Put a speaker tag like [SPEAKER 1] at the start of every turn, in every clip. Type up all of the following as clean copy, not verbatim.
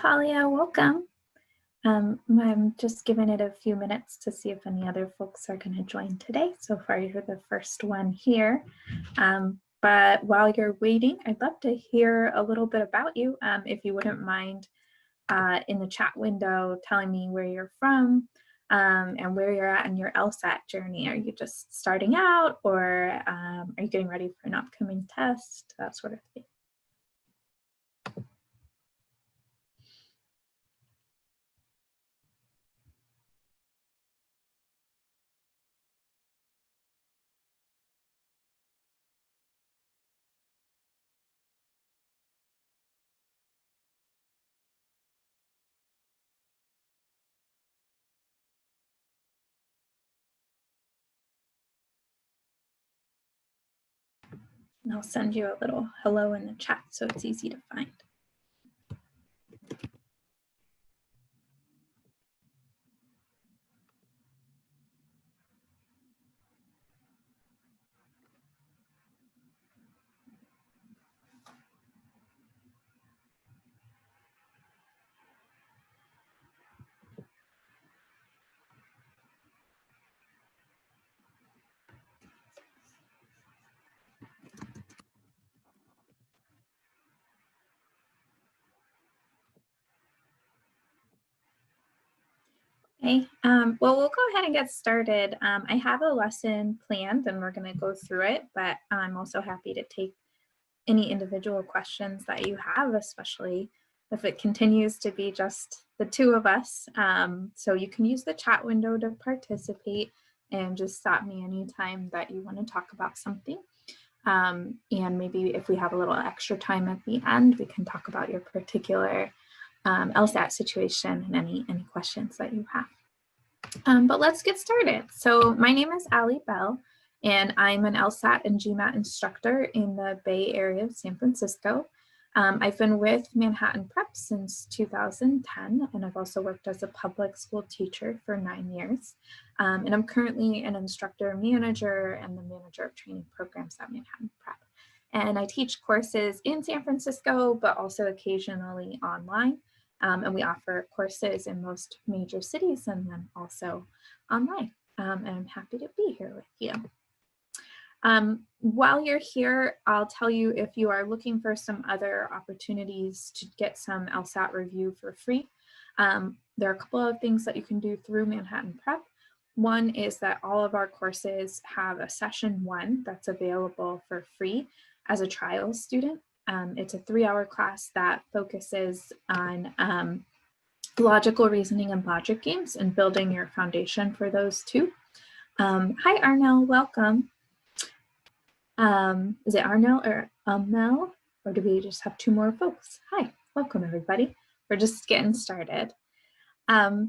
[SPEAKER 1] Talia, welcome. I'm just giving it a few minutes to see if any other folks are going to join today. So far, you're the first one here. But while you're waiting, I'd love to hear a little bit about you. If you wouldn't mind in the chat window telling me where you're from and where you're at in your LSAT journey. Are you just starting out, or are you getting ready for an upcoming test, that sort of thing? And I'll send you a little hello in the chat so it's easy to find. Okay, well, we'll go ahead and get started. I have a lesson planned and we're going to go through it, but I'm also happy to take any individual questions that you have, especially if it continues to be just the two of us. So you can use the chat window to participate and just stop me anytime that you want to talk about something. And maybe if we have a little extra time at the end, we can talk about your particular LSAT situation and any questions that you have. But let's get started. So my name is Allie Bell, and I'm an LSAT and GMAT instructor in the Bay Area of San Francisco. I've been with Manhattan Prep since 2010, and I've also worked as a public school teacher for 9 years. And I'm currently an instructor manager and the manager of training programs at Manhattan Prep. And I teach courses in San Francisco, but also occasionally online. And we offer courses in most major cities and then also online. And I'm happy to be here with you. While you're here, I'll tell you if you are looking for some other opportunities to get some LSAT review for free. There are a couple of things that you can do through Manhattan Prep. One is that all of our courses have a session 1 that's available for free as a trial student. It's a 3-hour class that focuses on logical reasoning and logic games and building your foundation for those too. Hi, Arnell, welcome. Is it Arnell or Mel, or do we just have 2 more folks? Hi, welcome everybody. We're just getting started. Yeah,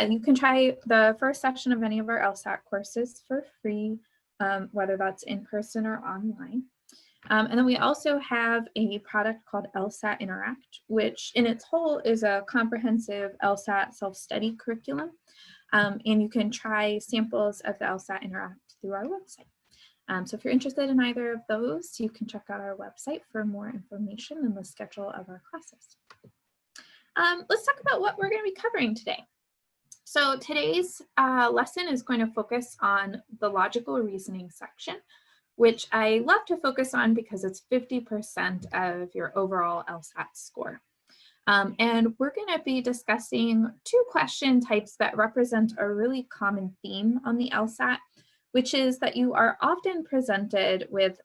[SPEAKER 1] you can try the first session of any of our LSAT courses for free, whether that's in person or online. And then we also have a product called LSAT Interact, which in its whole is a comprehensive LSAT self-study curriculum. And you can try samples of the LSAT Interact through our website. So if you're interested in either of those, you can check out our website for more information and the schedule of our classes. Let's talk about what we're going to be covering today. So today's lesson is going to focus on the logical reasoning section, which I love to focus on because it's 50% of your overall LSAT score. And we're going to be discussing 2 question types that represent a really common theme on the LSAT, which is that you are often presented with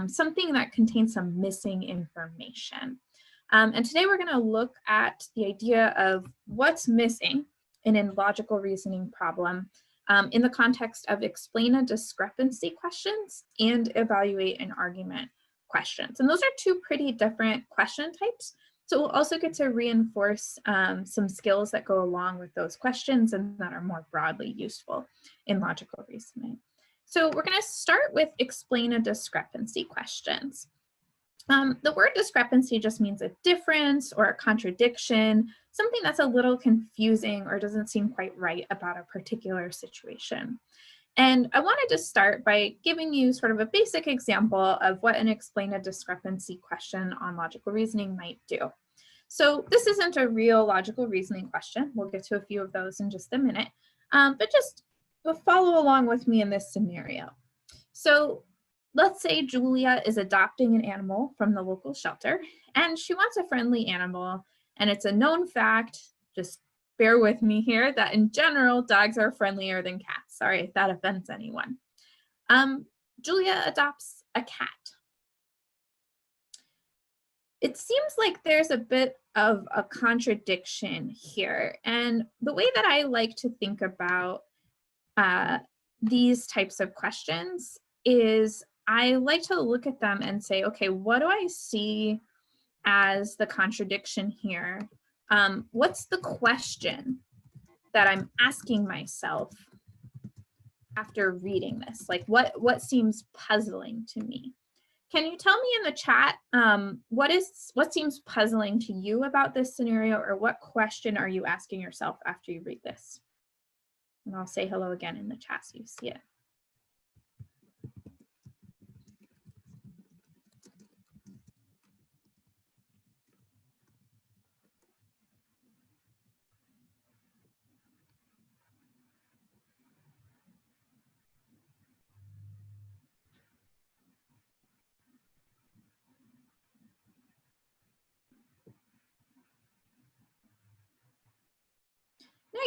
[SPEAKER 1] something that contains some missing information. And today we're going to look at the idea of what's missing in a logical reasoning problem in the context of explain a discrepancy questions and evaluate an argument questions. And those are 2 pretty different question types. So we'll also get to reinforce some skills that go along with those questions and that are more broadly useful in logical reasoning. So we're going to start with explain a discrepancy questions. The word discrepancy just means a difference or a contradiction, something that's a little confusing or doesn't seem quite right about a particular situation. And I wanted to start by giving you sort of a basic example of what an explain a discrepancy question on logical reasoning might do. So this isn't a real logical reasoning question. We'll get to a few of those in just a minute, but just follow along with me in this scenario. So let's say Julia is adopting an animal from the local shelter and she wants a friendly animal, and it's a known fact, just bear with me here, that in general, dogs are friendlier than cats. Sorry if that offends anyone. Julia adopts a cat. It seems like there's a bit of a contradiction here. And the way that I like to think about these types of questions is I like to look at them and say, okay, what do I see as the contradiction here? What's the question that I'm asking myself after reading this? Like what seems puzzling to me? Can you tell me in the chat what seems puzzling to you about this scenario, or what question are you asking yourself after you read this? And I'll say hello again in the chat so you see it.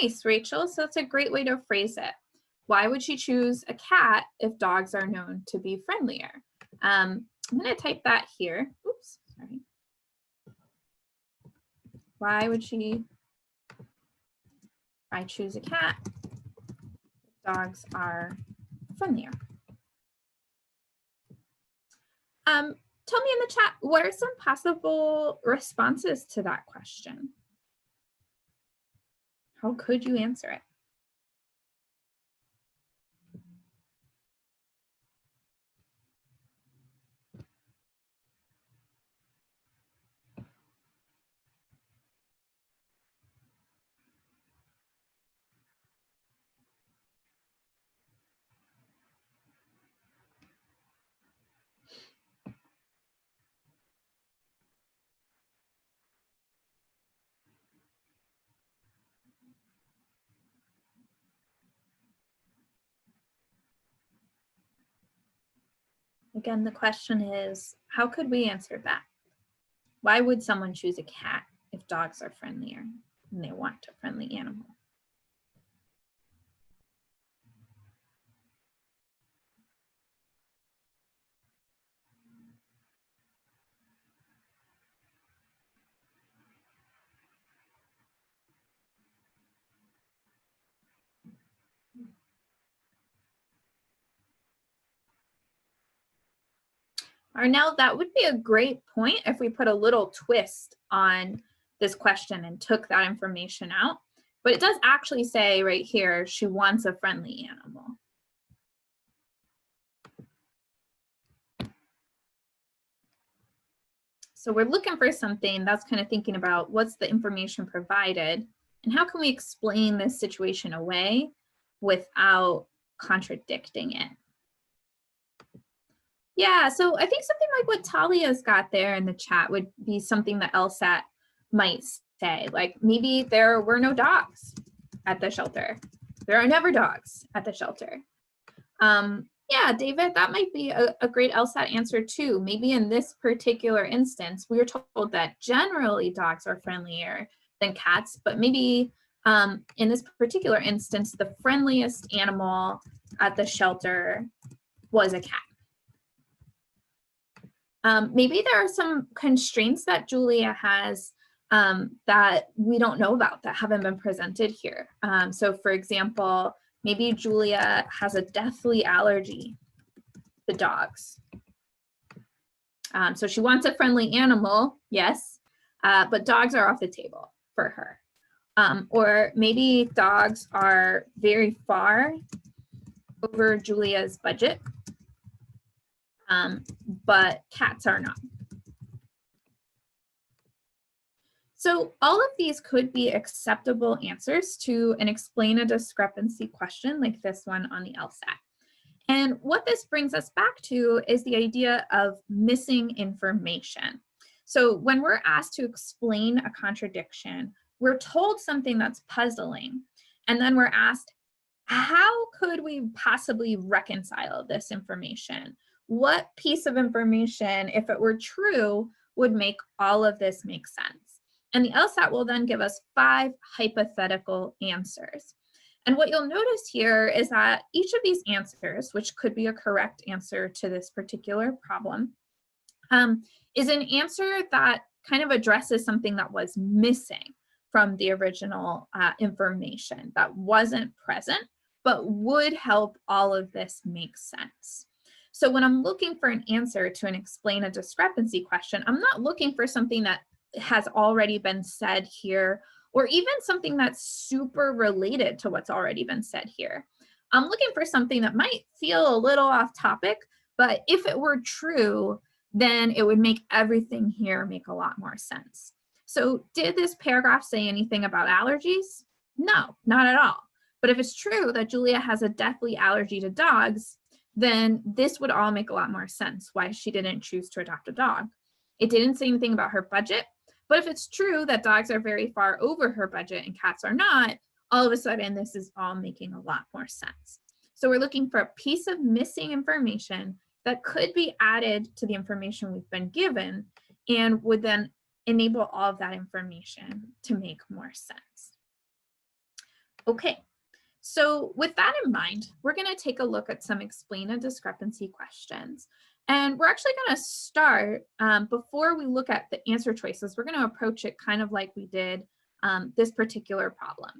[SPEAKER 1] Nice, Rachel. So that's a great way to phrase it. Why would she choose a cat if dogs are known to be friendlier? I'm going to type that here. Oops, sorry. Why would she choose a cat if dogs are friendlier? Tell me in the chat, what are some possible responses to that question? How could you answer it? Again, the question is, how could we answer that? Why would someone choose a cat if dogs are friendlier and they want a friendly animal? Arnell, that would be a great point if we put a little twist on this question and took that information out. But it does actually say right here, she wants a friendly animal. So we're looking for something that's kind of thinking about what's the information provided and how can we explain this situation away without contradicting it. Yeah, so I think something like what Talia's got there in the chat would be something that LSAT might say, like maybe there were no dogs at the shelter. There are never dogs at the shelter. Yeah, David, that might be a great LSAT answer too. Maybe in this particular instance, we were told that generally dogs are friendlier than cats, but maybe in this particular instance, the friendliest animal at the shelter was a cat. Maybe there are some constraints that Julia has that we don't know about that haven't been presented here. So for example, maybe Julia has a deathly allergy to dogs. So she wants a friendly animal, yes, but dogs are off the table for her. Or maybe dogs are very far over Julia's budget. But cats are not. So all of these could be acceptable answers to an explain a discrepancy question like this one on the LSAT. And what this brings us back to is the idea of missing information. So when we're asked to explain a contradiction, we're told something that's puzzling, and then we're asked, how could we possibly reconcile this information? What piece of information, if it were true, would make all of this make sense? And the LSAT will then give us 5 hypothetical answers. And what you'll notice here is that each of these answers, which could be a correct answer to this particular problem, is an answer that kind of addresses something that was missing from the original information that wasn't present, but would help all of this make sense. So when I'm looking for an answer to an explain a discrepancy question, I'm not looking for something that has already been said here, or even something that's super related to what's already been said here. I'm looking for something that might feel a little off topic, but if it were true, then it would make everything here make a lot more sense. So did this paragraph say anything about allergies? No, not at all. But if it's true that Julia has a deathly allergy to dogs, then this would all make a lot more sense why she didn't choose to adopt a dog. It didn't say anything about her budget, but if it's true that dogs are very far over her budget and cats are not, all of a sudden this is all making a lot more sense. So we're looking for a piece of missing information that could be added to the information we've been given and would then enable all of that information to make more sense. Okay, so with that in mind, we're going to take a look at some explain a discrepancy questions. And we're actually going to start, before we look at the answer choices, we're going to approach it kind of like we did this particular problem.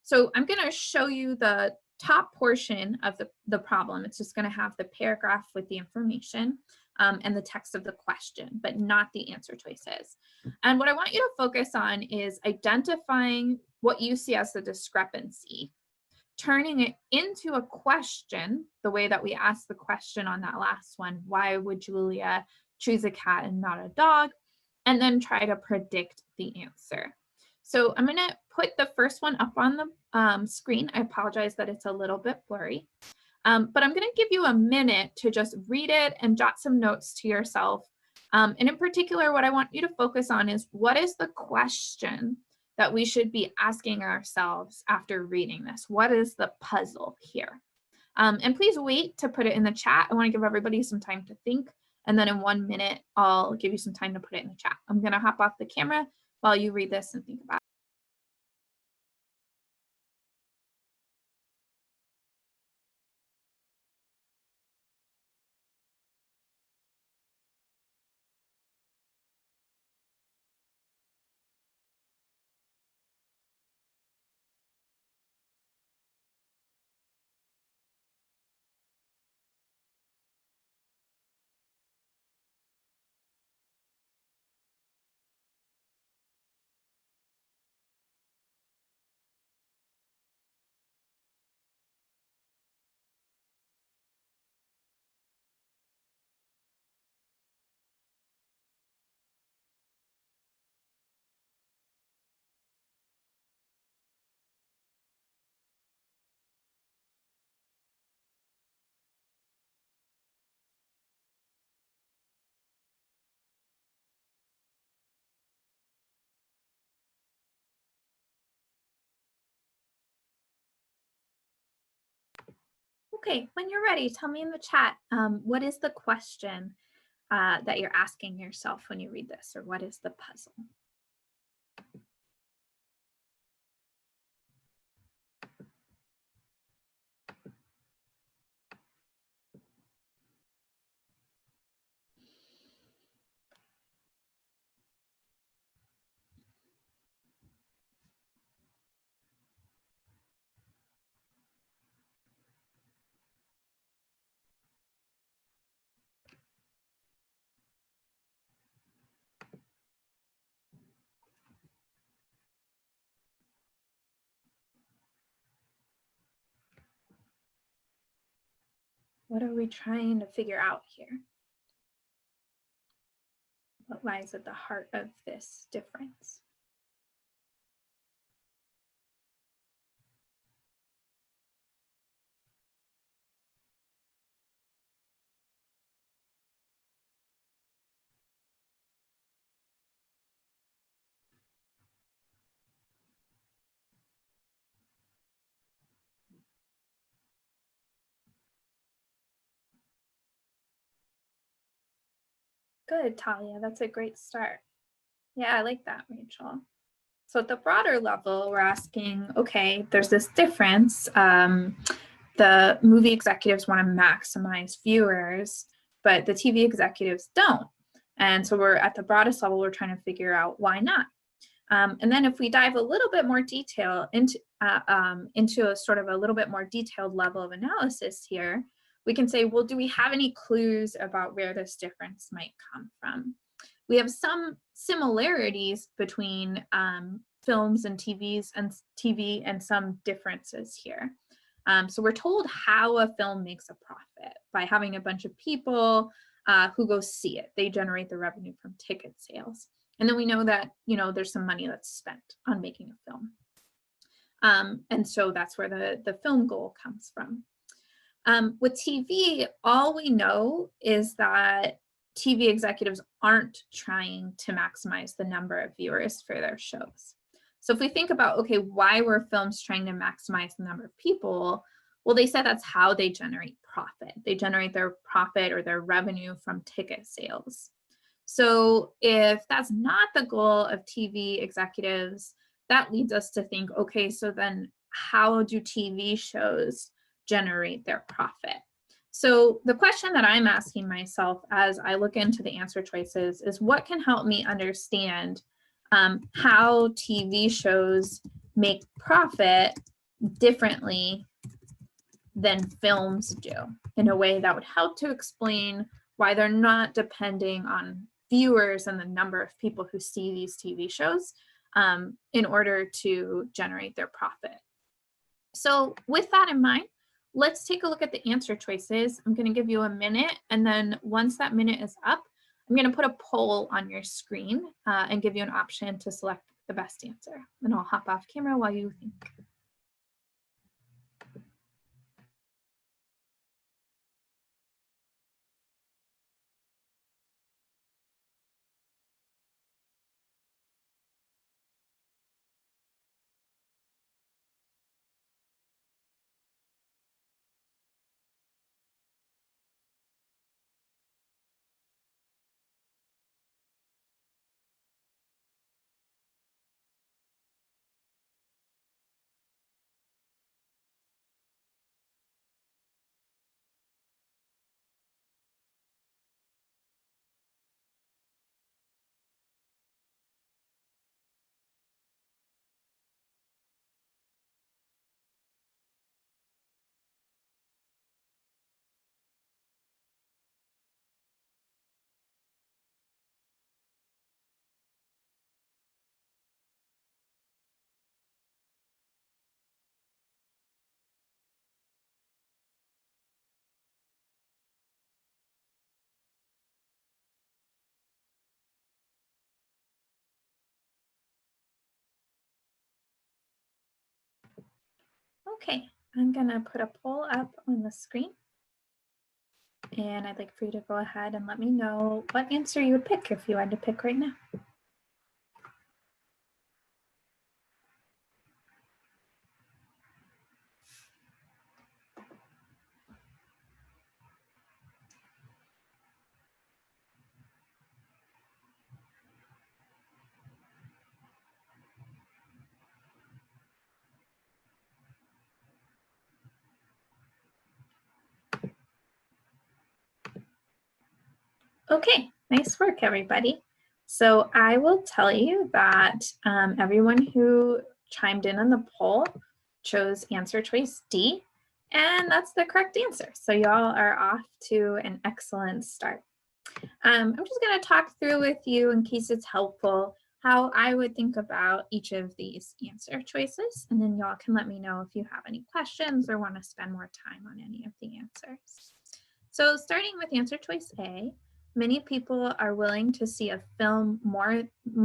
[SPEAKER 1] So I'm going to show you the top portion of the problem. It's just going to have the paragraph with the information and the text of the question, but not the answer choices. And what I want you to focus on is identifying what you see as the discrepancy, turning it into a question, the way that we asked the question on that last one, why would Julia choose a cat and not a dog? And then try to predict the answer. So I'm going to put the first one up on the screen. I apologize that it's a little bit blurry, but I'm going to give you a minute to just read it and jot some notes to yourself. And in particular, what I want you to focus on is what is the question that we should be asking ourselves after reading this? What is the puzzle here? And please wait to put it in the chat. I want to give everybody some time to think. And then in 1 minute, I'll give you some time to put it in the chat. I'm going to hop off the camera while you read this and think about it. Okay, when you're ready, tell me in the chat, what is the question that you're asking yourself when you read this, or what is the puzzle? What are we trying to figure out here? What lies at the heart of this difference? Good, Talia. That's a great start. Yeah, I like that, Rachel. So at the broader level, we're asking, okay, there's this difference. The movie executives want to maximize viewers, but the TV executives don't. And so we're at the broadest level, we're trying to figure out why not. And then if we dive a little bit more detail into a sort of a little bit more detailed level of analysis here, we can say, well, do we have any clues about where this difference might come from? We have some similarities between films and TV and some differences here. So we're told how a film makes a profit by having a bunch of people who go see it. They generate the revenue from ticket sales. And then we know that, you know, there's some money that's spent on making a film. And so that's where the film goal comes from. With TV, all we know is that TV executives aren't trying to maximize the number of viewers for their shows. So if we think about, okay, why were films trying to maximize the number of people? Well, they said that's how they generate profit. They generate their profit or their revenue from ticket sales. So if that's not the goal of TV executives, that leads us to think, okay, so then how do TV shows generate their profit? So the question that I'm asking myself as I look into the answer choices is what can help me understand how TV shows make profit differently than films do in a way that would help to explain why they're not depending on viewers and the number of people who see these TV shows in order to generate their profit. So with that in mind, let's take a look at the answer choices. I'm going to give you a minute, and then once that minute is up, I'm going to put a poll on your screen and give you an option to select the best answer. Then I'll hop off camera while you think. Okay, I'm gonna put a poll up on the screen. And I'd like for you to go ahead and let me know what answer you would pick if you had to pick right now. Okay, nice work, everybody. So I will tell you that everyone who chimed in on the poll chose answer choice D, and that's the correct answer. So y'all are off to an excellent start. I'm just going to talk through with you, in case it's helpful, how I would think about each of these answer choices, and then y'all can let me know if you have any questions or want to spend more time on any of the answers. So starting with answer choice A, many people are willing to see a film more than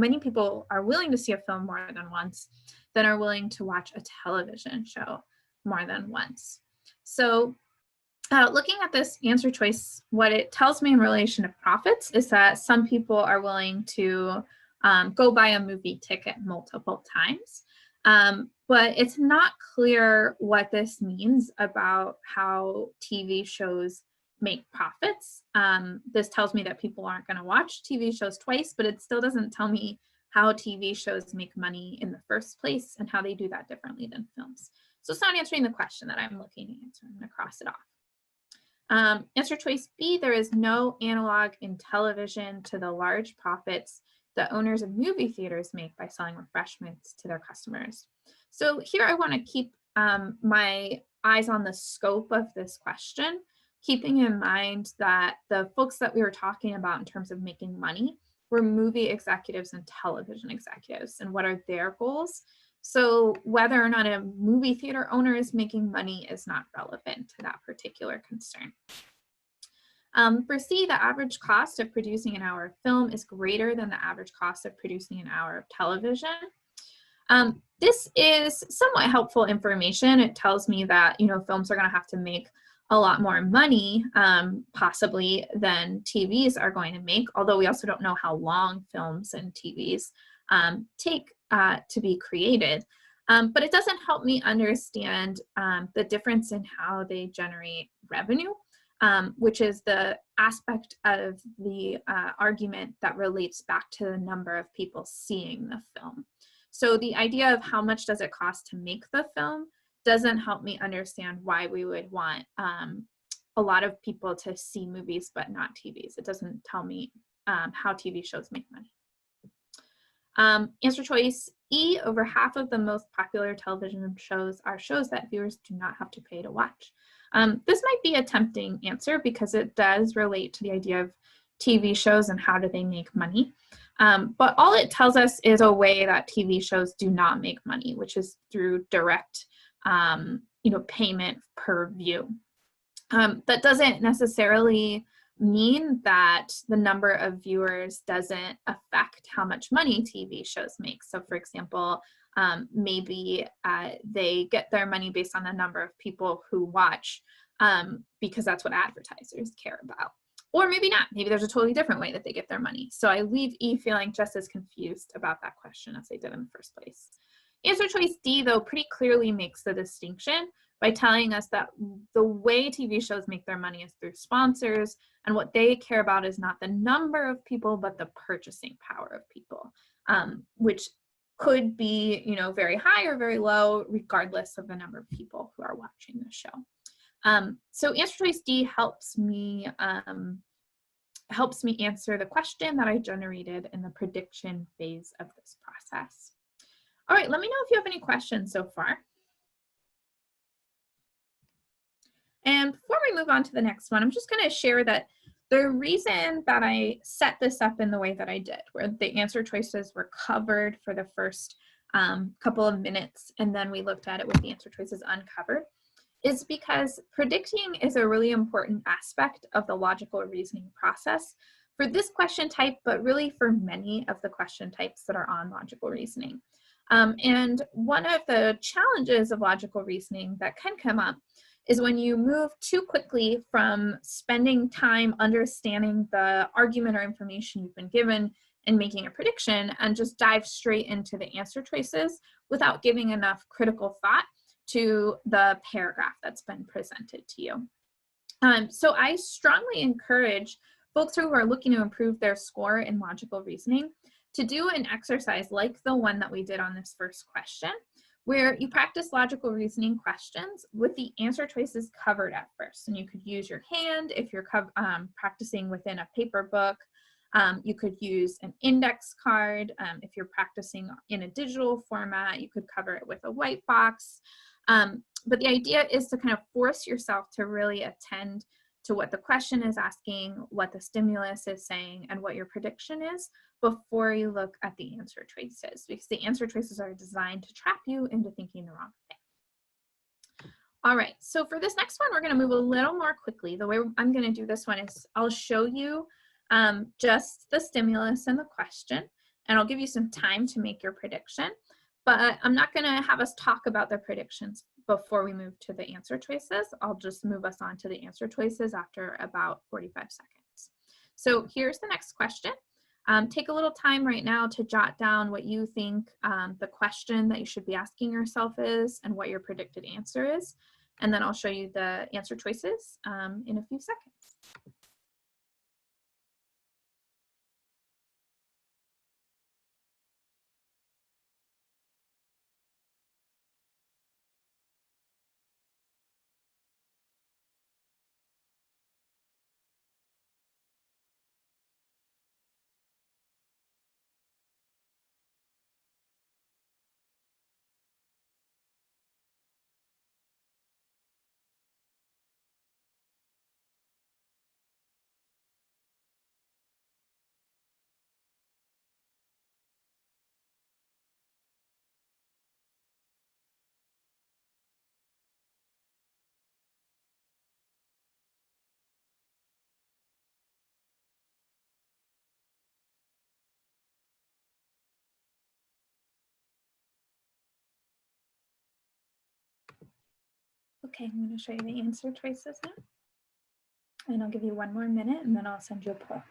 [SPEAKER 1] once than are willing to watch a television show more than once. So looking at this answer choice, what it tells me in relation to profits is that some people are willing to go buy a movie ticket multiple times. But it's not clear what this means about how TV shows make profits. This tells me that people aren't going to watch TV shows twice, but it still doesn't tell me how TV shows make money in the first place and how they do that differently than films. So it's not answering the question that I'm looking to answer. I'm going to cross it off. Answer choice B, there is no analog in television to the large profits that owners of movie theaters make by selling refreshments to their customers. So here I want to keep my eyes on the scope of this question, keeping in mind that the folks that we were talking about in terms of making money were movie executives and television executives, and what are their goals. So whether or not a movie theater owner is making money is not relevant to that particular concern. For C, the average cost of producing an hour of film is greater than the average cost of producing an hour of television. This is somewhat helpful information. It tells me that, films are going to have to make a lot more money, possibly, than TVs are going to make, although we also don't know how long films and TVs take to be created. But it doesn't help me understand the difference in how they generate revenue, which is the aspect of the argument that relates back to the number of people seeing the film. So the idea of how much does it cost to make the film doesn't help me understand why we would want a lot of people to see movies but not TVs. It doesn't tell me how TV shows make money. Answer choice E, over half of the most popular television shows are shows that viewers do not have to pay to watch. This might be a tempting answer because it does relate to the idea of TV shows and how do they make money. But all it tells us is a way that TV shows do not make money, which is through direct payment per view. That doesn't necessarily mean that the number of viewers doesn't affect how much money TV shows make. So for example, maybe they get their money based on the number of people who watch because that's what advertisers care about. Or maybe not. Maybe there's a totally different way that they get their money. So I leave E feeling just as confused about that question as I did in the first place. Answer choice D, though, pretty clearly makes the distinction by telling us that the way TV shows make their money is through sponsors, and what they care about is not the number of people, but the purchasing power of people, which could be, very high or very low, regardless of the number of people who are watching the show. So answer choice D helps me answer the question that I generated in the prediction phase of this process. All right, let me know if you have any questions so far. And before we move on to the next one, I'm just going to share that the reason that I set this up in the way that I did, where the answer choices were covered for the first couple of minutes, and then we looked at it with the answer choices uncovered, is because predicting is a really important aspect of the logical reasoning process for this question type, but really for many of the question types that are on logical reasoning. And one of the challenges of logical reasoning that can come up is when you move too quickly from spending time understanding the argument or information you've been given and making a prediction and just dive straight into the answer choices without giving enough critical thought to the paragraph that's been presented to you. So I strongly encourage folks who are looking to improve their score in logical reasoning to do an exercise like the one that we did on this first question, where you practice logical reasoning questions with the answer choices covered at first. And you could use your hand if you're practicing within a paper book. You could use an index card. If you're practicing in a digital format, you could cover it with a white box. But the idea is to kind of force yourself to really attend to what the question is asking, what the stimulus is saying, and what your prediction is before you look at the answer choices, because the answer choices are designed to trap you into thinking the wrong thing. All right, so for this next one, we're going to move a little more quickly. The way I'm going to do this one is I'll show you just the stimulus and the question, and I'll give you some time to make your prediction. But I'm not going to have us talk about the predictions before we move to the answer choices. I'll just move us on to the answer choices after about 45 seconds. So here's the next question. Take a little time right now to jot down what you think the question that you should be asking yourself is and what your predicted answer is. and then I'll show you the answer choices in a few seconds. Okay, I'm going to show you the answer choices now. And I'll give you one more minute and then I'll send you a poll.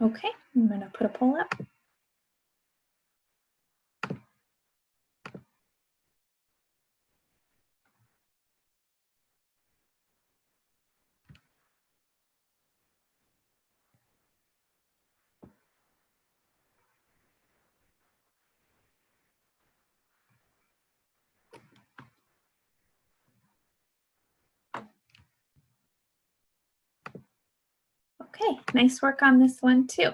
[SPEAKER 1] Okay, I'm going to put a poll up. Okay, nice work on this one too.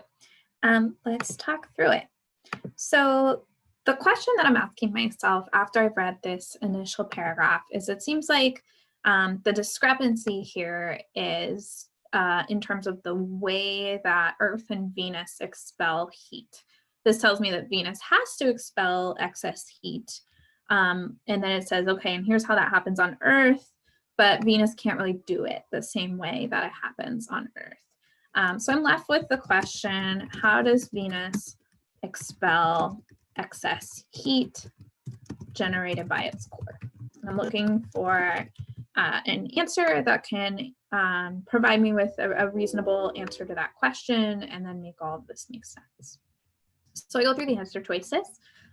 [SPEAKER 1] Let's talk through it. So the question that I'm asking myself after I've read this initial paragraph is, it seems like the discrepancy here is in terms of the way that Earth and Venus expel heat. This tells me that Venus has to expel excess heat. And then it says, okay, and here's how that happens on Earth, but Venus can't really do it the same way that it happens on Earth. So I'm left with the question, how does Venus expel excess heat generated by its core? And I'm looking for an answer that can provide me with a reasonable answer to that question and then make all of this make sense. So I go through the answer choices.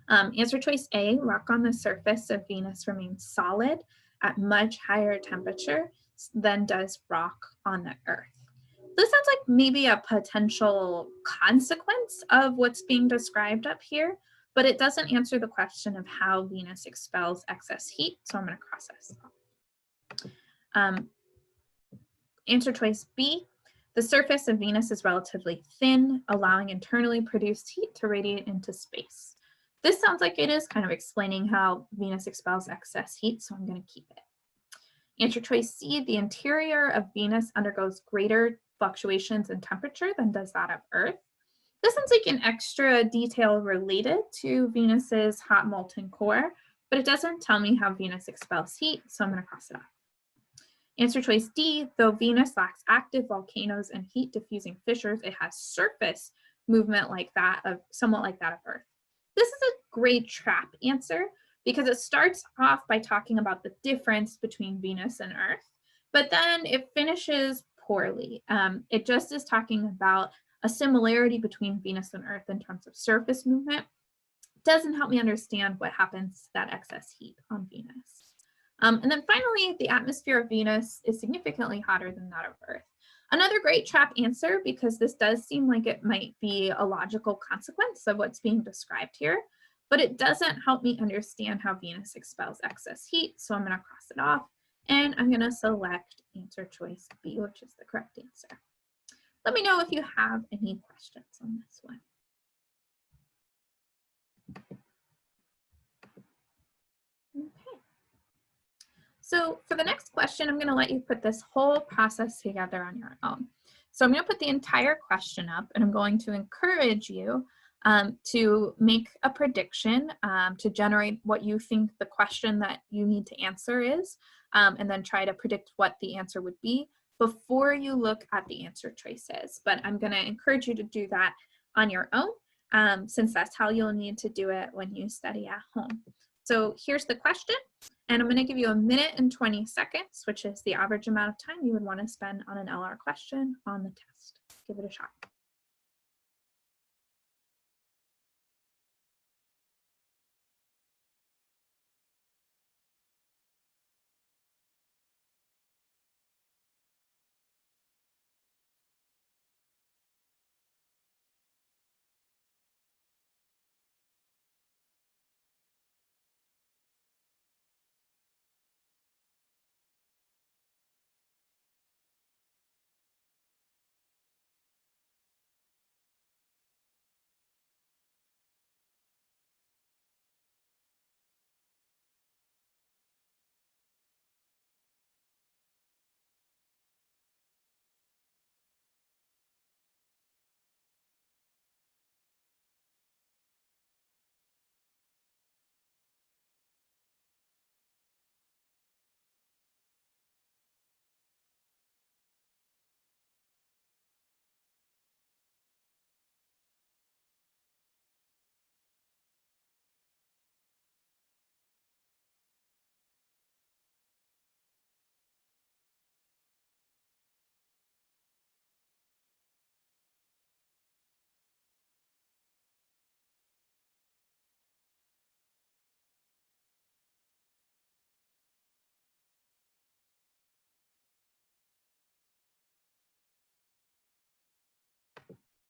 [SPEAKER 1] Answer choice A, rock on the surface of Venus remains solid at much higher temperature than does rock on the Earth. This sounds like maybe a potential consequence of what's being described up here, but it doesn't answer the question of how Venus expels excess heat, so I'm going to cross this off. Answer choice B, the surface of Venus is relatively thin, allowing internally produced heat to radiate into space. This sounds like it is kind of explaining how Venus expels excess heat, so I'm going to keep it. Answer choice C, the interior of Venus undergoes greater fluctuations in temperature than does that of Earth. This sounds like an extra detail related to Venus's hot molten core, but it doesn't tell me how Venus expels heat, so I'm going to cross it off. Answer choice D, though Venus lacks active volcanoes and heat diffusing fissures, it has surface movement like that of somewhat like that of Earth. This is a great trap answer because it starts off by talking about the difference between Venus and Earth, but then it finishes poorly. It just is talking about a similarity between Venus and Earth in terms of surface movement. It doesn't help me understand what happens to that excess heat on Venus. And then finally, the atmosphere of Venus is significantly hotter than that of Earth. Another great trap answer, because this does seem like it might be a logical consequence of what's being described here, but it doesn't help me understand how Venus expels excess heat, so I'm going to cross it off, and I'm going to select answer choice B, which is the correct answer. let me know if you have any questions on this one. Okay. So for the next question, I'm going to let you put this whole process together on your own. So I'm going to put the entire question up, and I'm going to encourage you to make a prediction, to generate what you think the question that you need to answer is, and then try to predict what the answer would be before you look at the answer choices. But I'm going to encourage you to do that on your own, since that's how you'll need to do it when you study at home. So here's the question, and I'm going to give you 1 minute and 20 seconds, which is the average amount of time you would want to spend on an LR question on the test. Give it a shot.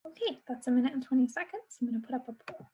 [SPEAKER 1] Okay, that's 1 minute and 20 seconds. I'm going to put up a poll.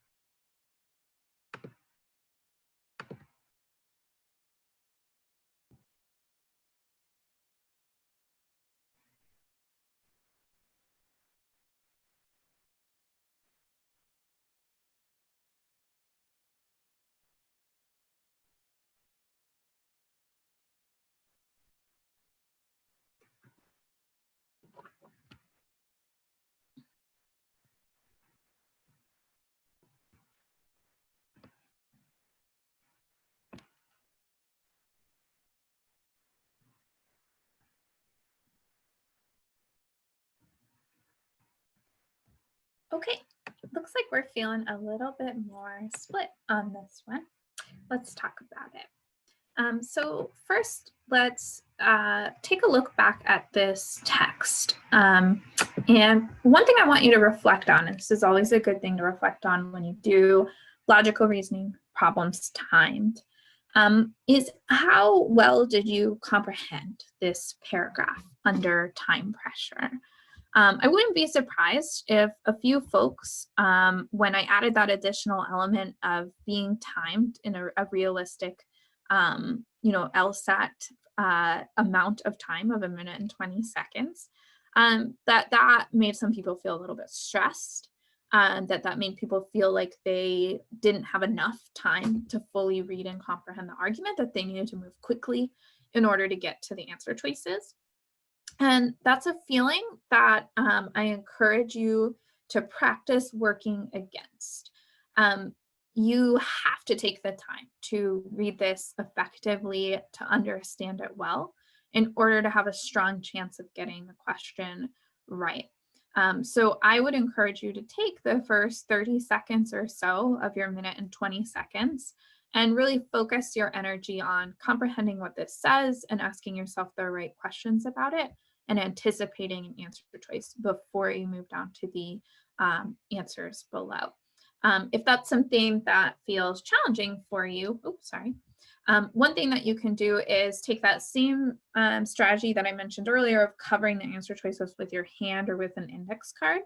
[SPEAKER 1] Okay, looks like we're feeling a little bit more split on this one. Let's talk about it. So first, let's take a look back at this text. And one thing I want you to reflect on, and this is always a good thing to reflect on when you do logical reasoning problems timed, is how well did you comprehend this paragraph under time pressure? I wouldn't be surprised if a few folks, when I added that additional element of being timed in a realistic, LSAT amount of time of 1 minute and 20 seconds, that made some people feel a little bit stressed, that made people feel like they didn't have enough time to fully read and comprehend the argument, that they needed to move quickly in order to get to the answer choices. And that's a feeling that I encourage you to practice working against. You have to take the time to read this effectively, to understand it well, in order to have a strong chance of getting the question right. So I would encourage you to take the first 30 seconds or so of your 1 minute and 20 seconds and really focus your energy on comprehending what this says and asking yourself the right questions about it and anticipating an answer choice before you move down to the answers below. If that's something that feels challenging for you, one thing that you can do is take that same strategy that I mentioned earlier of covering the answer choices with your hand or with an index card,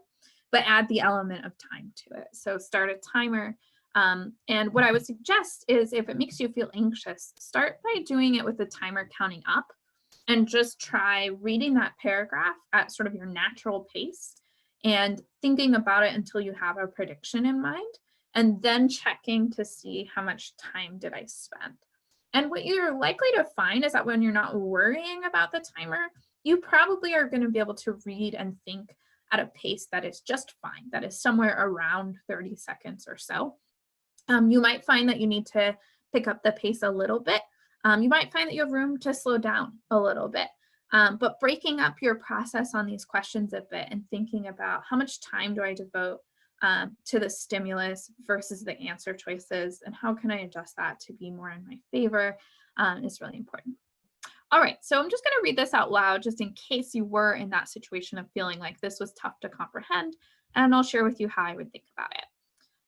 [SPEAKER 1] but add the element of time to it. So start a timer. And what I would suggest is if it makes you feel anxious, start by doing it with the timer counting up and just try reading that paragraph at sort of your natural pace and thinking about it until you have a prediction in mind, and then checking to see how much time did I spend. And what you're likely to find is that when you're not worrying about the timer, you probably are going to be able to read and think at a pace that is just fine, that is somewhere around 30 seconds or so. You might find that you need to pick up the pace a little bit. You might find that you have room to slow down a little bit. But breaking up your process on these questions a bit and thinking about how much time do I devote to the stimulus versus the answer choices, and how can I adjust that to be more in my favor is really important. All right, so I'm just going to read this out loud just in case you were in that situation of feeling like this was tough to comprehend, and I'll share with you how I would think about it.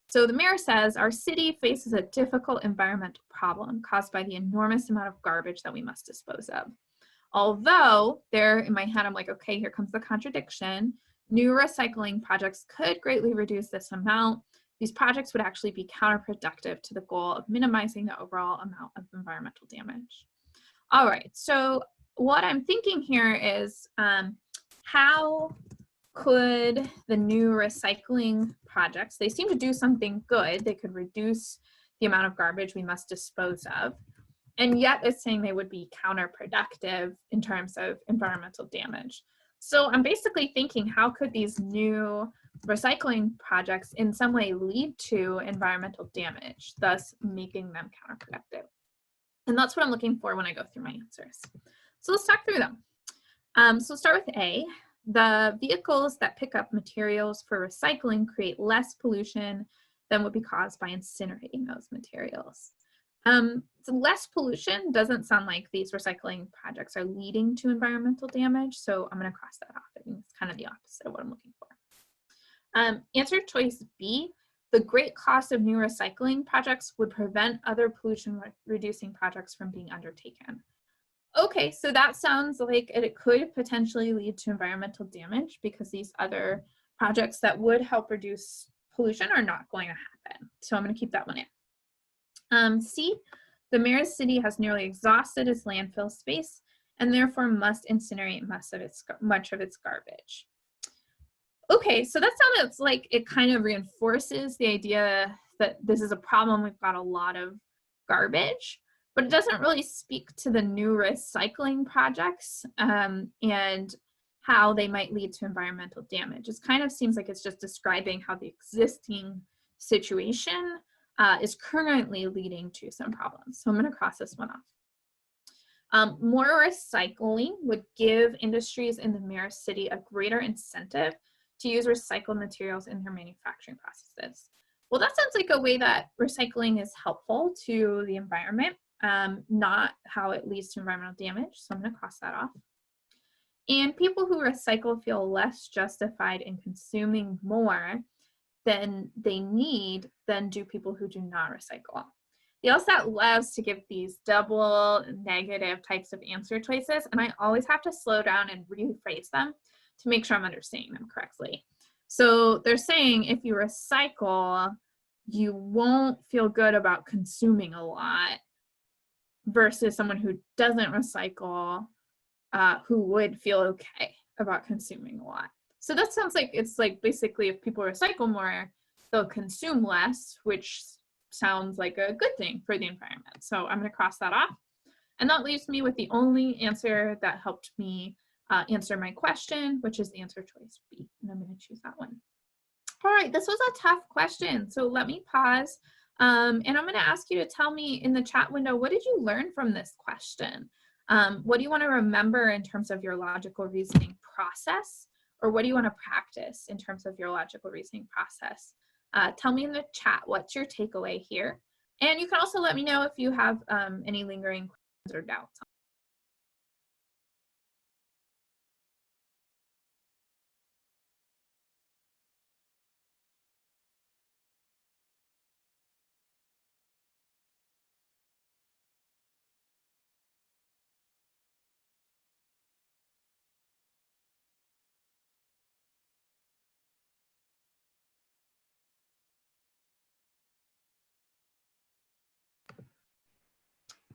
[SPEAKER 1] So the mayor says, our city faces a difficult environmental problem caused by the enormous amount of garbage that we must dispose of. Although there in my head, I'm like, okay, here comes the contradiction. New recycling projects could greatly reduce this amount. These projects would actually be counterproductive to the goal of minimizing the overall amount of environmental damage. All right, so what I'm thinking here is how could the new recycling projects, they seem to do something good. They could reduce the amount of garbage we must dispose of. And yet it's saying they would be counterproductive in terms of environmental damage. So I'm basically thinking, how could these new recycling projects in some way lead to environmental damage, thus making them counterproductive? And that's what I'm looking for when I go through my answers. So let's talk through them. So we'll start with A. The vehicles that pick up materials for recycling create less pollution than would be caused by incinerating those materials. So less pollution doesn't sound like these recycling projects are leading to environmental damage, so I'm going to cross that off. I think it's kind of the opposite of what I'm looking for. Answer choice B, the great cost of new recycling projects would prevent other pollution reducing projects from being undertaken. Okay, so that sounds like it could potentially lead to environmental damage because these other projects that would help reduce pollution are not going to happen. So I'm going to keep that one in. C, the mayor's city has nearly exhausted its landfill space and therefore must incinerate much of its garbage. Okay, so that sounds like it kind of reinforces the idea that this is a problem. We've got a lot of garbage, but it doesn't really speak to the new recycling projects and how they might lead to environmental damage. It kind of seems like it's just describing how the existing situation is currently leading to some problems. So I'm going to cross this one off. More recycling would give industries in the mayor's city a greater incentive to use recycled materials in their manufacturing processes. Well, that sounds like a way that recycling is helpful to the environment, not how it leads to environmental damage. So I'm going to cross that off. And people who recycle feel less justified in consuming more than they need than do people who do not recycle. The LSAT loves to give these double negative types of answer choices, and I always have to slow down and rephrase them to make sure I'm understanding them correctly. So they're saying if you recycle, you won't feel good about consuming a lot, versus someone who doesn't recycle, who would feel okay about consuming a lot. So that sounds like it's like basically if people recycle more, they'll consume less, which sounds like a good thing for the environment. So I'm going to cross that off. And that leaves me with the only answer that helped me answer my question, which is the answer choice B. And I'm going to choose that one. All right, this was a tough question. So let me pause. And I'm going to ask you to tell me in the chat window, what did you learn from this question? What do you want to remember in terms of your logical reasoning process? Or what do you want to practice in terms of your logical reasoning process? Tell me in the chat, what's your takeaway here? And you can also let me know if you have any lingering questions or doubts.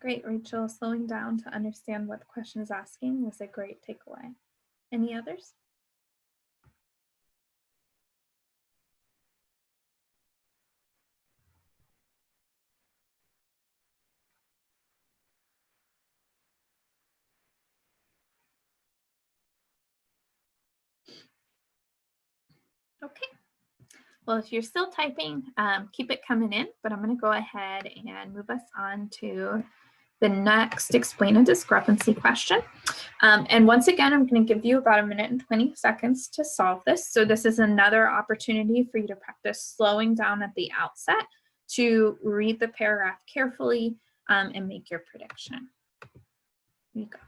[SPEAKER 1] Great, Rachel. Slowing down to understand what the question is asking was a great takeaway. Any others? Okay. Well, if you're still typing, keep it coming in, but I'm going to go ahead and move us on to the next explain a discrepancy question. And once again, I'm going to give you about 1:20 to solve this. So this is another opportunity for you to practice slowing down at the outset to read the paragraph carefully and make your prediction. Here you go.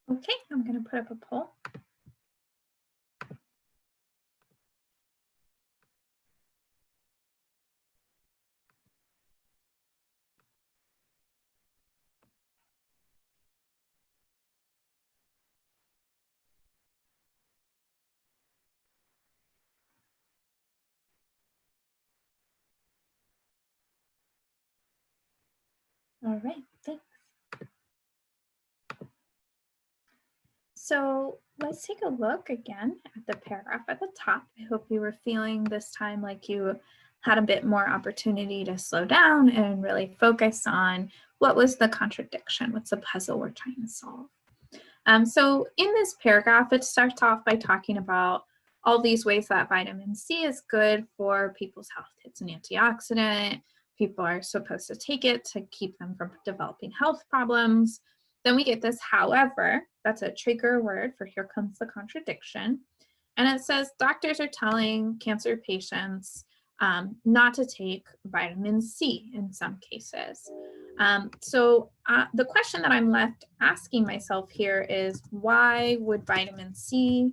[SPEAKER 1] Okay, I'm going to put up a poll. All right, thanks. So let's take a look again at the paragraph at the top. I hope you were feeling this time like you had a bit more opportunity to slow down and really focus on what was the contradiction, what's the puzzle we're trying to solve. So in this paragraph, it starts off by talking about all these ways that vitamin C is good for people's health. It's an antioxidant. People are supposed to take it to keep them from developing health problems. Then we get this, however, that's a trigger word for here comes the contradiction. And it says doctors are telling cancer patients not to take vitamin C in some cases. So the question that I'm left asking myself here is, why would vitamin C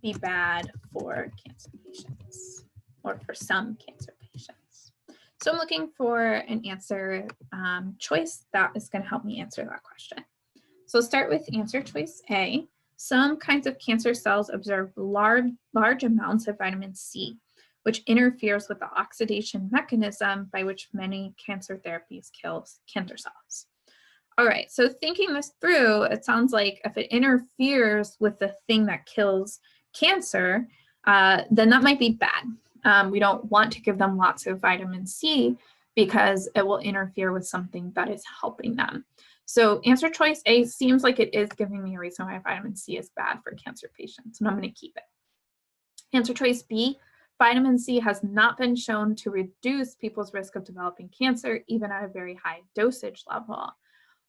[SPEAKER 1] be bad for cancer patients or for some cancer patients? So I'm looking for an answer choice that is going to help me answer that question. So start with answer choice A. Some kinds of cancer cells observe large amounts of vitamin C, which interferes with the oxidation mechanism by which many cancer therapies kill cancer cells. All right, so thinking this through, it sounds like if it interferes with the thing that kills cancer, then that might be bad. We don't want to give them lots of vitamin C because it will interfere with something that is helping them. So answer choice A seems like it is giving me a reason why vitamin C is bad for cancer patients, and I'm going to keep it. Answer choice B, vitamin C has not been shown to reduce people's risk of developing cancer, even at a very high dosage level.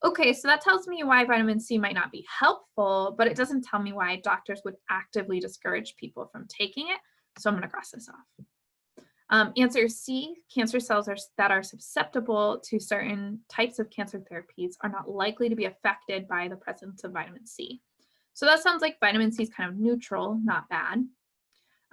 [SPEAKER 1] Okay, so that tells me why vitamin C might not be helpful, but it doesn't tell me why doctors would actively discourage people from taking it. So I'm going to cross this off. Answer C, cancer cells that are susceptible to certain types of cancer therapies are not likely to be affected by the presence of vitamin C. So that sounds like vitamin C is kind of neutral, not bad.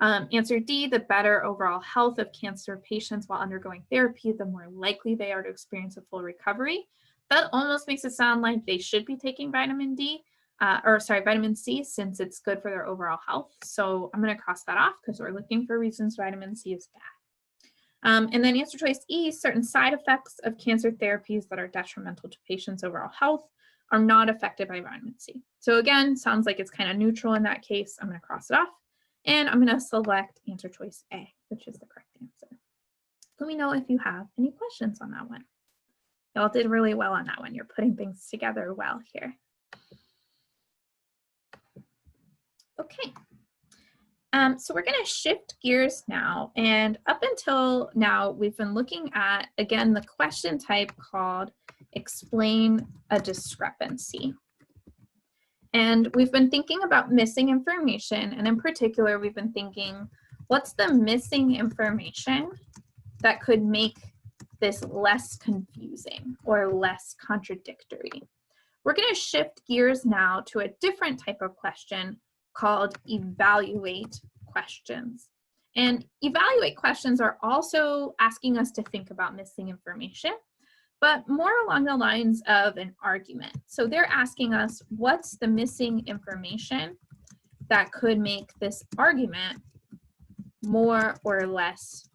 [SPEAKER 1] Answer D, the better overall health of cancer patients while undergoing therapy, the more likely they are to experience a full recovery. That almost makes it sound like they should be taking vitamin C, since it's good for their overall health. So I'm going to cross that off because we're looking for reasons vitamin C is bad. And then answer choice E, certain side effects of cancer therapies that are detrimental to patients' overall health are not affected by vitamin C. So again, sounds like it's kind of neutral in that case. I'm going to cross it off. And I'm going to select answer choice A, which is the correct answer. Let me know if you have any questions on that one. Y'all did really well on that one. You're putting things together well here. Okay. So we're going to shift gears now. And up until now, we've been looking at, again, the question type called explain a discrepancy. And we've been thinking about missing information. And in particular, we've been thinking, what's the missing information that could make this less confusing or less contradictory? We're going to shift gears now to a different type of question called evaluate questions. And evaluate questions are also asking us to think about missing information, but more along the lines of an argument. So they're asking us, what's the missing information that could make this argument more or less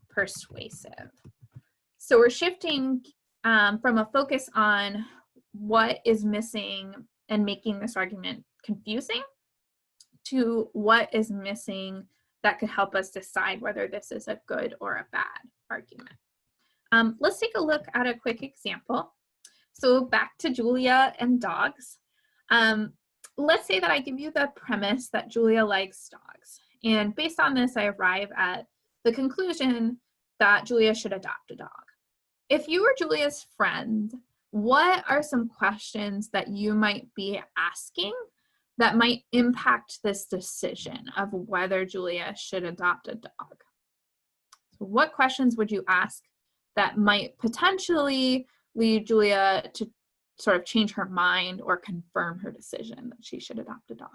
[SPEAKER 1] persuasive? So we're shifting from a focus on what is missing and making this argument confusing to what is missing that could help us decide whether this is a good or a bad argument. Let's take a look at a quick example. So back to Julia and dogs. Let's say that I give you the premise that Julia likes dogs. And based on this, I arrive at the conclusion that Julia should adopt a dog. If you were Julia's friend, what are some questions that you might be asking that might impact this decision of whether Julia should adopt a dog? So what questions would you ask that might potentially lead Julia to sort of change her mind or confirm her decision that she should adopt a dog?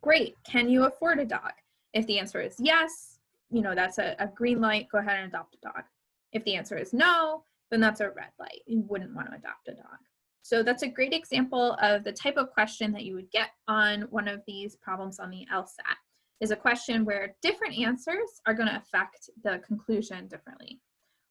[SPEAKER 1] Great. Can you afford a dog? If the answer is yes, that's a green light, go ahead and adopt a dog. If the answer is no, then that's a red light. You wouldn't want to adopt a dog. So that's a great example of the type of question that you would get on one of these problems on the LSAT, is a question where different answers are going to affect the conclusion differently.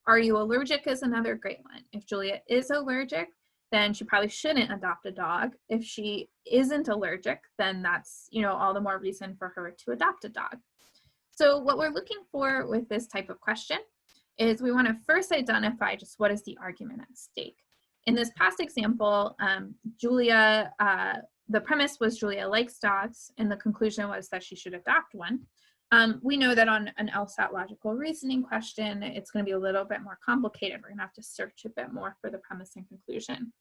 [SPEAKER 1] Are you allergic is another great one. If Julia is allergic, then she probably shouldn't adopt a dog. If she isn't allergic, then that's, all the more reason for her to adopt a dog. So what we're looking for with this type of question is we want to first identify just what is the argument at stake. In this past example, the premise was Julia likes dogs, and the conclusion was that she should adopt one. We know that on an LSAT logical reasoning question, it's going to be a little bit more complicated. We're going to have to search a bit more for the premise and conclusion.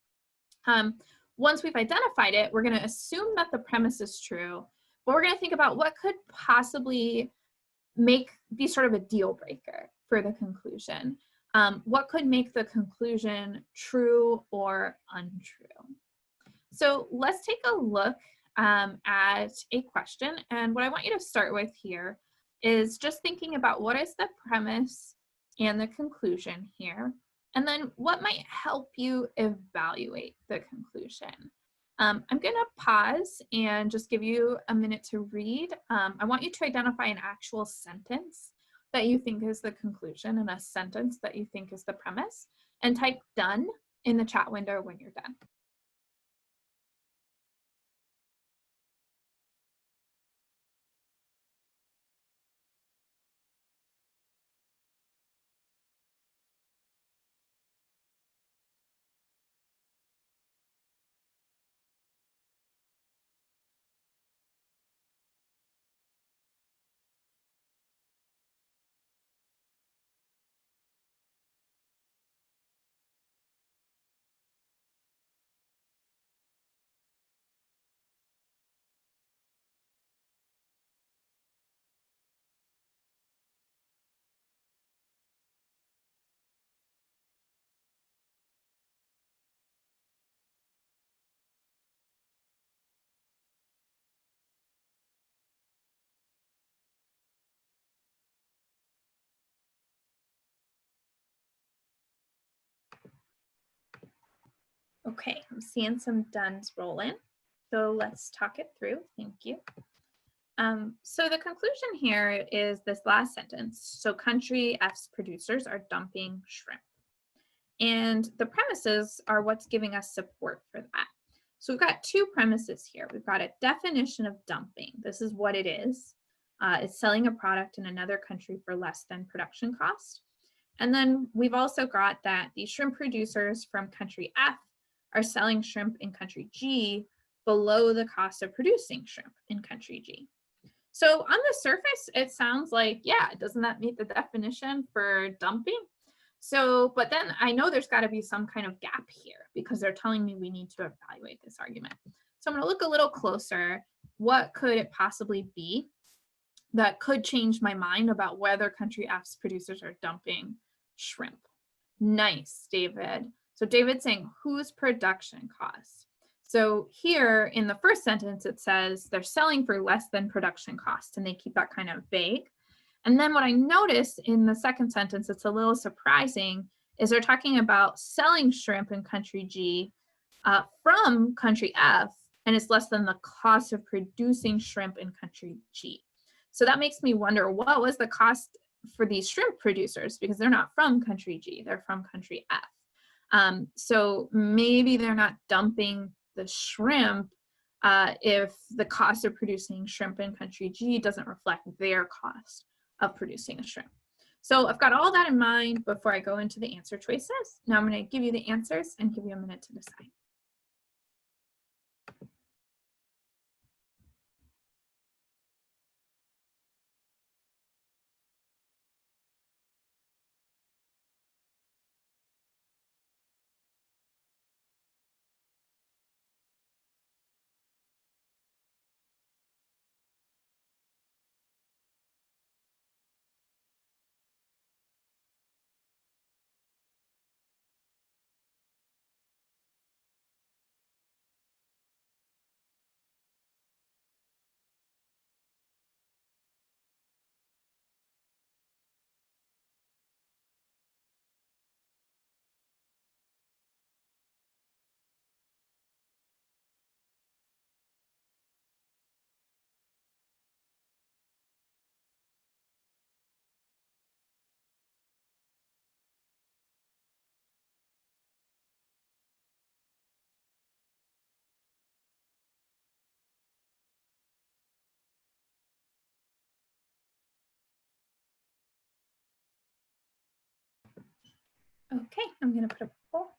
[SPEAKER 1] Once we've identified it, we're going to assume that the premise is true, but we're going to think about what could possibly be sort of a deal breaker for the conclusion. What could make the conclusion true or untrue? So let's take a look at a question. And what I want you to start with here is just thinking about what is the premise and the conclusion here. And then what might help you evaluate the conclusion. I'm going to pause and just give you a minute to read. I want you to identify an actual sentence that you think is the conclusion and a sentence that you think is the premise, and type done in the chat window when you're done. Okay, I'm seeing some dones rolling. So let's talk it through. Thank you. So the conclusion here is this last sentence. So country F's producers are dumping shrimp. And the premises are what's giving us support for that. So we've got two premises here. We've got a definition of dumping. This is what it is. It's selling a product in another country for less than production cost. And then we've also got that the shrimp producers from country F are selling shrimp in country G below the cost of producing shrimp in country G. So on the surface, it sounds like, yeah, doesn't that meet the definition for dumping? So, but then I know there's got to be some kind of gap here because they're telling me we need to evaluate this argument. So I'm going to look a little closer. What could it possibly be that could change my mind about whether country F's producers are dumping shrimp? Nice, David. So David's saying whose production costs? So here in the first sentence, it says they're selling for less than production cost, and they keep that kind of vague. And then what I noticed in the second sentence, it's a little surprising, is they're talking about selling shrimp in country G from country F, and it's less than the cost of producing shrimp in country G. So that makes me wonder, what was the cost for these shrimp producers? Because they're not from country G, they're from country F. So maybe they're not dumping the shrimp if the cost of producing shrimp in country G doesn't reflect their cost of producing a shrimp. So I've got all that in mind before I go into the answer choices. Now I'm going to give you the answers and give you a minute to decide. Okay, I'm going to put a poll.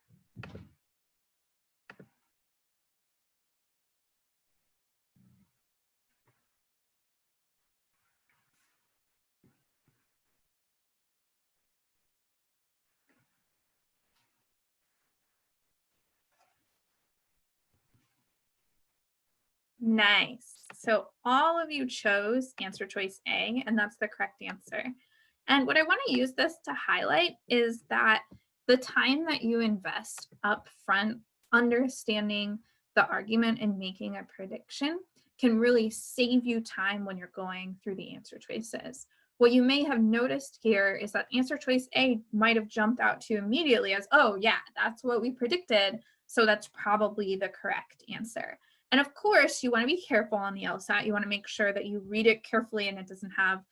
[SPEAKER 1] Nice. So all of you chose answer choice A, and that's the correct answer. And what I want to use this to highlight is that the time that you invest up front understanding the argument and making a prediction can really save you time when you're going through the answer choices. What you may have noticed here is that answer choice A might have jumped out to you immediately as, oh yeah, that's what we predicted, so that's probably the correct answer. And of course, you want to be careful on the LSAT. You want to make sure that you read it carefully and it doesn't have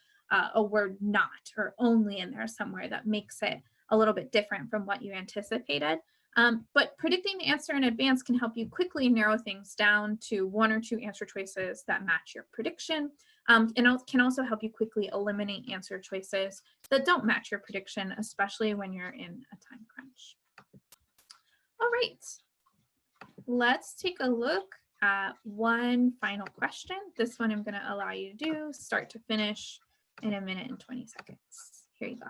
[SPEAKER 1] a word not or only in there somewhere that makes it a little bit different from what you anticipated. But predicting the answer in advance can help you quickly narrow things down to one or two answer choices that match your prediction. And it can also help you quickly eliminate answer choices that don't match your prediction, especially when you're in a time crunch. All right, let's take a look at one final question. This one I'm going to allow you to do start to finish in a minute and 20 seconds. Here you go.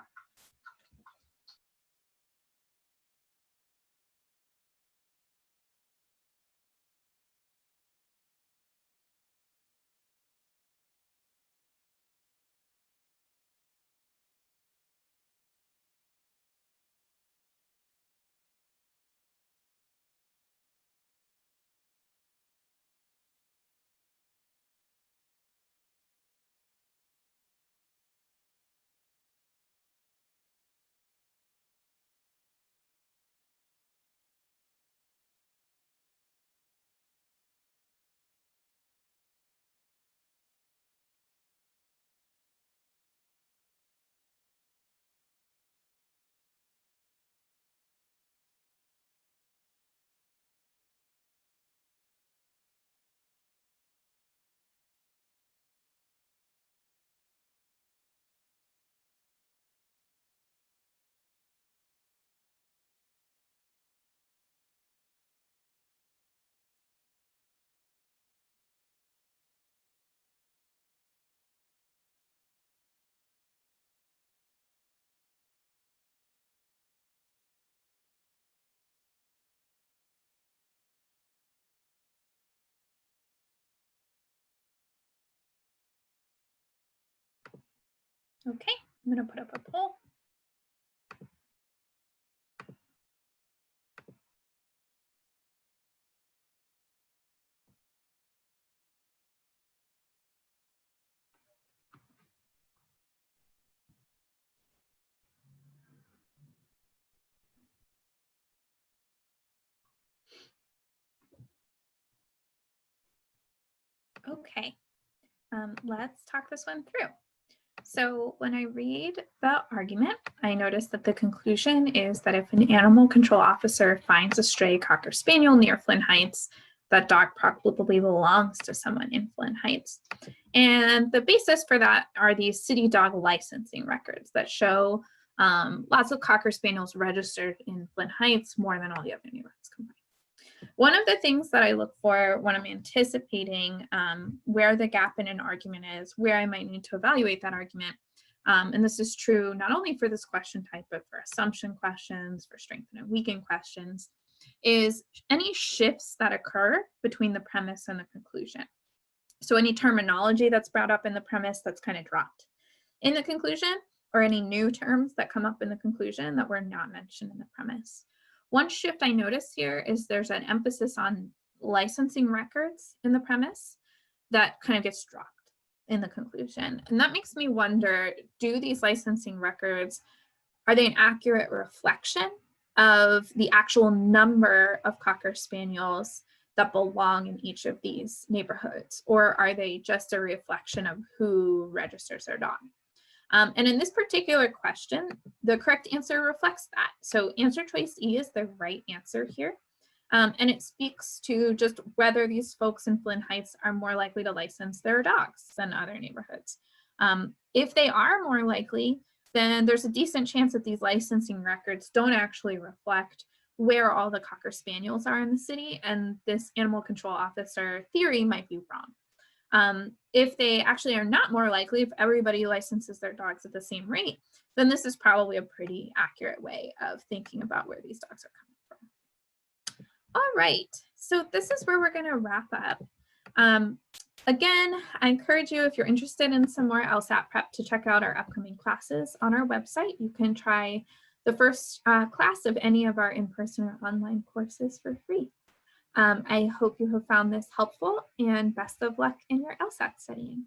[SPEAKER 1] Okay, I'm going to put up a poll. Okay, let's talk this one through. So when I read the argument, I notice that the conclusion is that if an animal control officer finds a stray Cocker Spaniel near Flint Heights, that dog probably belongs to someone in Flint Heights. And the basis for that are these city dog licensing records that show lots of Cocker Spaniels registered in Flint Heights, more than all the other neighborhoods combined. One of the things that I look for when I'm anticipating where the gap in an argument is, where I might need to evaluate that argument, and this is true not only for this question type, but for assumption questions, for strengthen and weaken questions, is any shifts that occur between the premise and the conclusion. So any terminology that's brought up in the premise that's kind of dropped in the conclusion, or any new terms that come up in the conclusion that were not mentioned in the premise. One shift I notice here is there's an emphasis on licensing records in the premise that kind of gets dropped in the conclusion. And that makes me wonder, do these licensing records, are they an accurate reflection of the actual number of Cocker Spaniels that belong in each of these neighborhoods? Or are they just a reflection of who registers their dog? And in this particular question, the correct answer reflects that. So answer choice E is the right answer here. And it speaks to just whether these folks in Flint Heights are more likely to license their dogs than other neighborhoods. If they are more likely, then there's a decent chance that these licensing records don't actually reflect where all the Cocker Spaniels are in the city, and this animal control officer theory might be wrong. If they actually are not more likely, if everybody licenses their dogs at the same rate, then this is probably a pretty accurate way of thinking about where these dogs are coming from. All right, so this is where we're going to wrap up. Again, I encourage you, if you're interested in some more LSAT prep, to check out our upcoming classes on our website. You can try the first class of any of our in-person or online courses for free. I hope you have found this helpful, and best of luck in your LSAT studying.